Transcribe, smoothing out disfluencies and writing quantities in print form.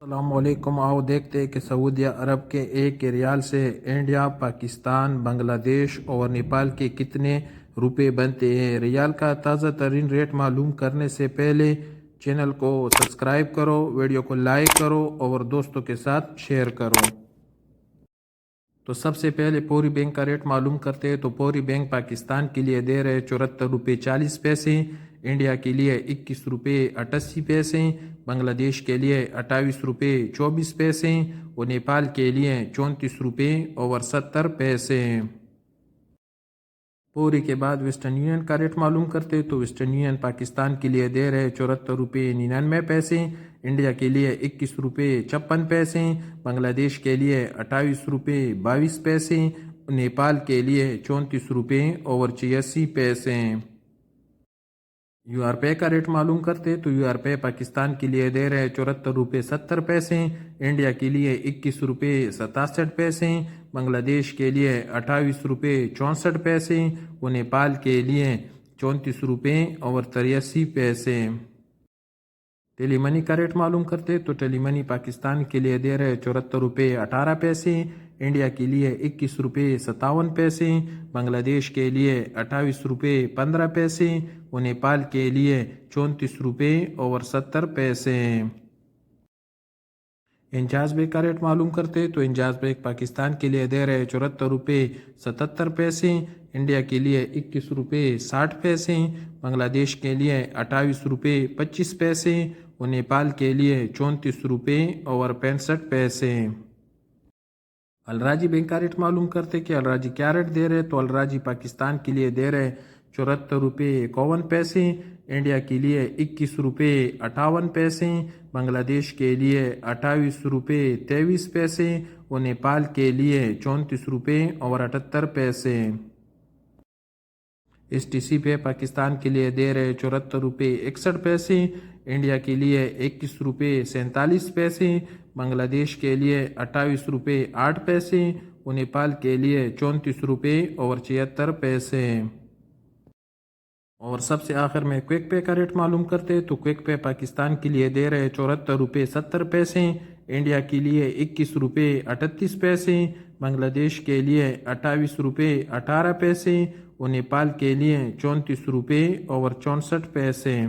السلام علیکم۔ آؤ دیکھتے ہیں کہ سعودیہ عرب کے ایک ریال سے انڈیا، پاکستان، بنگلہ دیش اور نیپال کے کتنے روپے بنتے ہیں۔ ریال کا تازہ ترین ریٹ معلوم کرنے سے پہلے چینل کو سبسکرائب کرو، ویڈیو کو لائک کرو اور دوستوں کے ساتھ شیئر کرو۔ تو سب سے پہلے پوری بینک کا ریٹ معلوم کرتے ہیں۔ تو پوری بینک پاکستان کے لیے دے رہے 74 روپے 40 پیسے، انڈیا کے لیے 21 روپے 88 پیسے، بنگلہ دیش کے لیے 28 روپے 24 پیسے اور نیپال کے لیے 34 روپے اور 70 پیسے۔ پوری کے بعد ویسٹرن یونین کا ریٹ معلوم کرتے تو ویسٹرن یونین پاکستان کے لیے دے رہے 74 روپے 99 پیسے، انڈیا کے لیے 21 روپے 56 پیسے، بنگلہ دیش کے لیے 28 روپے 22 پیسے، نیپال کے لیے 34 روپے اور 86 پیسے۔ یو آر پے کا ریٹ معلوم کرتے تو یو آر پے پاکستان کے لیے دے رہے 74 روپے 70 پیسے، انڈیا کے لیے 21 روپے 67 پیسے، بنگلہ دیش کے لیے 28 روپے 64 پیسے اور نیپال کے لیے 34 روپے اور 83 پیسے۔ ٹیلی منی کا ریٹ معلوم کرتے تو ٹیلی منی پاکستان کے لیے دے رہے 74 روپے 18 پیسے، انڈیا کے لیے 21 روپے 57 پیسے، بنگلہ دیش کے لیے 28 روپے 15 پیسے اور نیپال کے لیے 34 روپے اور 70 پیسے۔ انجاز بیگ کا ریٹ معلوم کرتے تو انجاز بیگ پاکستان کے لیے دے رہے 74 روپے 77 پیسے، انڈیا کے لیے 21 روپے 60 پیسے، بنگلہ دیش کے لیے 28 روپے 25 پیسے اور نیپال کے لیے 34 روپے اور 65 پیسے۔ الراجی بینک کا ریٹ معلوم کرتے کہ الراجی کیا ریٹ دے رہے تو الراجی پاکستان کے لیے دے رہے 74 روپے 51 پیسے، انڈیا کے لیے 21 روپے 58 پیسے، بنگلہ دیش کے لیے 28 روپے 23 پیسے اور نیپال کے لیے 34 روپے اور 78 پیسے۔ ایس ٹی سی پہ پاکستان کے لیے دے رہے 74 روپے 61 پیسے، انڈیا کے لیے 21 روپے 47 پیسے، بنگلہ دیش کے لیے 28 روپے 8 پیسے اور نیپال کے لیے 34 روپے اور 76 پیسے۔ اور سب سے آخر میں کوئک پے کا ریٹ معلوم کرتے تو کوئک پے پاکستان کے لیے دے رہے 74 روپے 70 پیسے، انڈیا کے لیے 21 روپے 38 پیسے، بنگلہ دیش کے لیے 28 روپے 18 پیسے اور نیپال کے لیے 34 روپے اور 64 پیسے۔